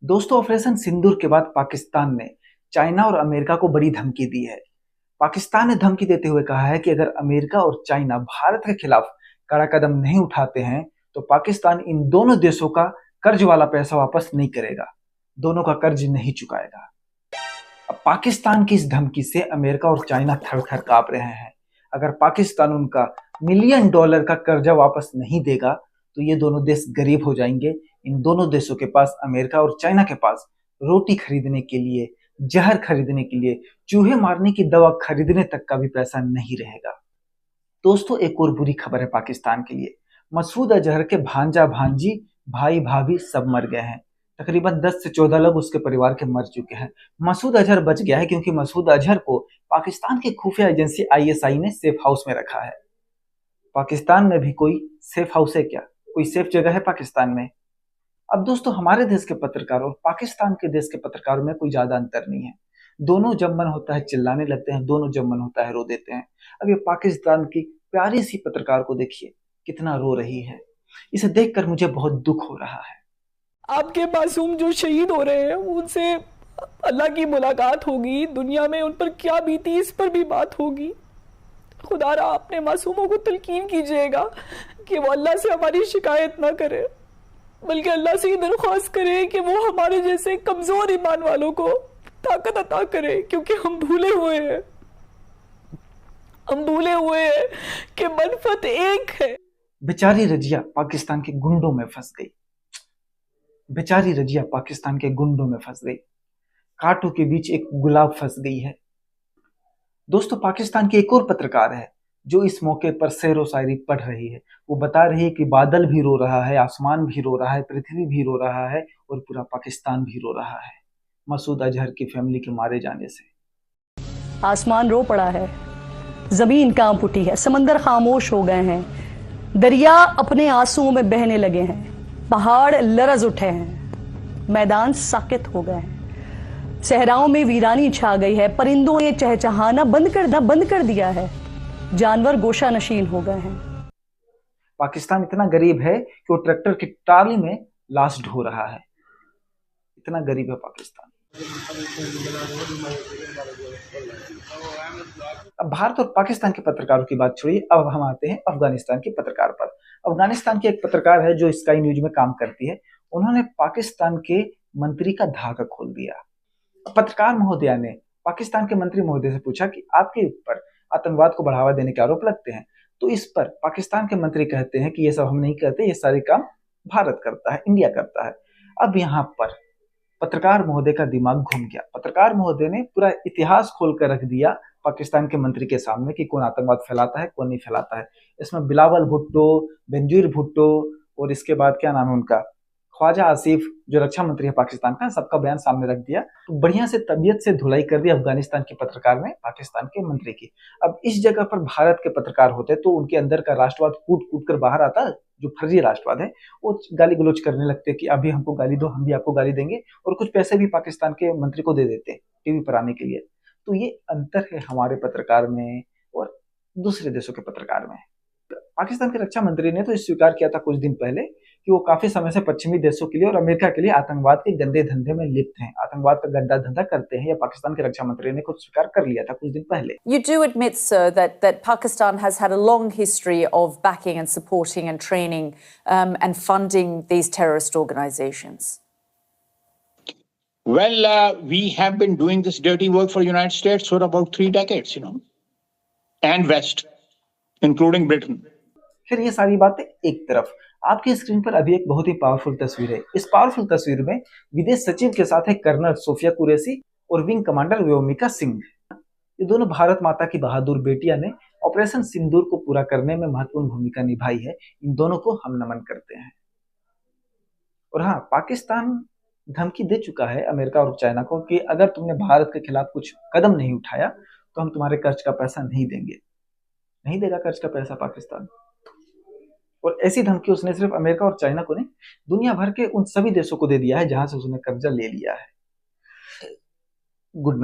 दोस्तों, ऑपरेशन सिंदूर के बाद पाकिस्तान ने चाइना और अमेरिका को बड़ी धमकी दी है। पाकिस्तान ने धमकी देते हुए कहा है कि अगर अमेरिका और चाइना भारत के खिलाफ कड़ा कदम नहीं उठाते हैं तो पाकिस्तान इन दोनों देशों का कर्ज वाला पैसा वापस नहीं करेगा, दोनों का कर्ज नहीं चुकाएगा। अब पाकिस्तान की इस धमकी से अमेरिका और चाइना थर थर कांप रहे हैं। अगर पाकिस्तान उनका मिलियन डॉलर का कर्जा वापस नहीं देगा तो ये दोनों देश गरीब हो जाएंगे। इन दोनों देशों के पास, अमेरिका और चाइना के पास, रोटी खरीदने के लिए, जहर खरीदने के लिए, चूहे मारने की दवा खरीदने तक का भी पैसा नहीं रहेगा। दोस्तों, एक और बुरी खबर है पाकिस्तान के लिए। मसूद अजहर के भांजा भांजी, भाई भाभी सब मर गए हैं। तकरीबन 10 से 14 लोग उसके परिवार के मर चुके हैं। मसूद अजहर बच गया है क्योंकि मसूद अजहर को पाकिस्तान की खुफिया एजेंसी आईएसआई ने सेफ हाउस में रखा है। पाकिस्तान में भी कोई सेफ हाउस है क्या? कोई सेफ जगह है पाकिस्तान में? अब दोस्तों, हमारे देश के पत्रकारों और पाकिस्तान के देश के पत्रकारों में कोई ज्यादा अंतर नहीं है। दोनों जब मन होता है चिल्लाने लगते हैं, दोनों जब मन होता है रो देते हैं। अब ये पाकिस्तान की प्यारी सी पत्रकार को देखिए कितना रो रही है। इसे देखकर मुझे बहुत दुख हो रहा है। आपके मासूम जो शहीद हो रहे हैं उनसे अल्लाह की मुलाकात होगी, दुनिया में उन पर क्या बीती इस पर भी बात होगी। खुदारा अपने मासूमों को तलकीन कीजिएगा कि वो अल्लाह से हमारी शिकायत ना करे, बल्कि अल्लाह से ये दरख्वास्त करे कि वो हमारे जैसे कमजोर ईमान वालों को ताकत अता करे, क्योंकि हम भूले हुए हैं कि मनफत एक है। बेचारी रजिया पाकिस्तान के गुंडों में फंस गई। बेचारी रजिया पाकिस्तान के गुंडों में फंस गई। कांटों के बीच एक गुलाब फंस गई है। दोस्तों, पाकिस्तान की एक और पत्रकार है जो इस मौके पर शेरो शायरी पढ़ रही है। वो बता रही है कि बादल भी रो रहा है, आसमान भी रो रहा है, पृथ्वी भी रो रहा है और पूरा पाकिस्तान भी रो रहा है मसूद अजहर की फैमिली के मारे जाने से। आसमान रो पड़ा है, जमीन कांप उठी है, समंदर खामोश हो गए हैं, दरिया अपने आंसुओं में बहने लगे हैं, पहाड़ लरज उठे हैं, मैदान साकित हो गए हैं, सहराओं में वीरानी छा गई है, परिंदों ने चहचहाना बंद कर दिया है, जानवर गोशा नशीन हो गए हैं। पाकिस्तान इतना गरीब है कि वो ट्रैक्टर की ट्राली में लाश ढो रहा है। इतना गरीब है पाकिस्तान। अब भारत और पाकिस्तान के पत्रकारों की बात छोड़िए, अब हम आते हैं अफगानिस्तान के पत्रकार पर। अफगानिस्तान की एक पत्रकार है जो स्काई न्यूज में काम करती है। उन्होंने पाकिस्तान के मंत्री का धागा खोल दिया। पत्रकार महोदया ने पाकिस्तान के मंत्री महोदय से पूछा कि आपके ऊपर आतंकवाद को बढ़ावा देने के आरोप लगते हैं। तो इस पर पाकिस्तान के मंत्री कहते हैं कि ये सब हम नहीं करते, ये सारे काम भारत करता है, इंडिया करता है। अब यहाँ पर पत्रकार महोदय का दिमाग घूम गया। पत्रकार महोदय ने पूरा इतिहास खोल कर रख दिया पाकिस्तान के मंत्री के सामने कि कौन आतंकवाद फैलाता है, कौन नहीं फैलाता है। इसमें बिलावल भुट्टो, बेनजीर भुट्टो और इसके बाद क्या नाम है उनका, ख्वाजा आसिफ जो रक्षा मंत्री है पाकिस्तान का, सबका बयान सामने रख दिया। तो बढ़िया से तबीयत से धुलाई कर दी अफगानिस्तान की पत्रकार ने पाकिस्तान के मंत्री की। अब इस जगह पर भारत के पत्रकार होते तो उनके अंदर का राष्ट्रवाद कूट कूट कर बाहर आता, जो फर्जी राष्ट्रवाद है, वो गाली गलौज करने लगते कि अभी हमको गाली दो, हम भी आपको गाली देंगे, और कुछ पैसे भी पाकिस्तान के मंत्री को दे देते टीवी पर आने के लिए। तो ये अंतर है हमारे पत्रकार में और दूसरे देशों के पत्रकार में। पाकिस्तान के रक्षा मंत्री ने तो स्वीकार किया था कुछ दिन पहले कि वो काफी समय से पश्चिमी देशों के लिए और अमेरिका के लिए आतंकवाद के गंदे धंधे में लिप्त हैं, आतंकवाद का गंदा धंधा करते हैं। या पाकिस्तान के रक्षा मंत्री ने खुद स्वीकार कर लिया था कुछ दिन पहले। You do admit, sir, that Pakistan has had a long history of backing and supporting and training and funding these terrorist organizations. Well, we have been doing this dirty work for the United States for about 3 decades, and West, including Britain. फिर ये सारी बातें एक तरफ, आपकी screen पर अभी एक बहुत ही पावरफुल तस्वीर है। इस पावरफुल तस्वीर में विदेश सचिव के साथ है कर्नल सोफिया कुरैशी और विंग कमांडर व्योमिका सिंह। ये दोनों भारत माता की बहादुर बेटियां ने ऑपरेशन सिंदूर को पूरा करने में महत्वपूर्ण भूमिका निभाई है। इन दोनों को हम नमन करते हैं। और हाँ, पाकिस्तान धमकी दे चुका है अमेरिका और चाइना को कि अगर तुमने भारत के खिलाफ कुछ कदम नहीं उठाया तो हम तुम्हारे कर्ज का पैसा नहीं देंगे। नहीं देगा कर्ज का पैसा पाकिस्तान। और ऐसी धमकी उसने सिर्फ अमेरिका और चाइना को नहीं, दुनिया भर के उन सभी देशों को दे दिया है जहां से उसने कर्जा ले लिया है। Good night.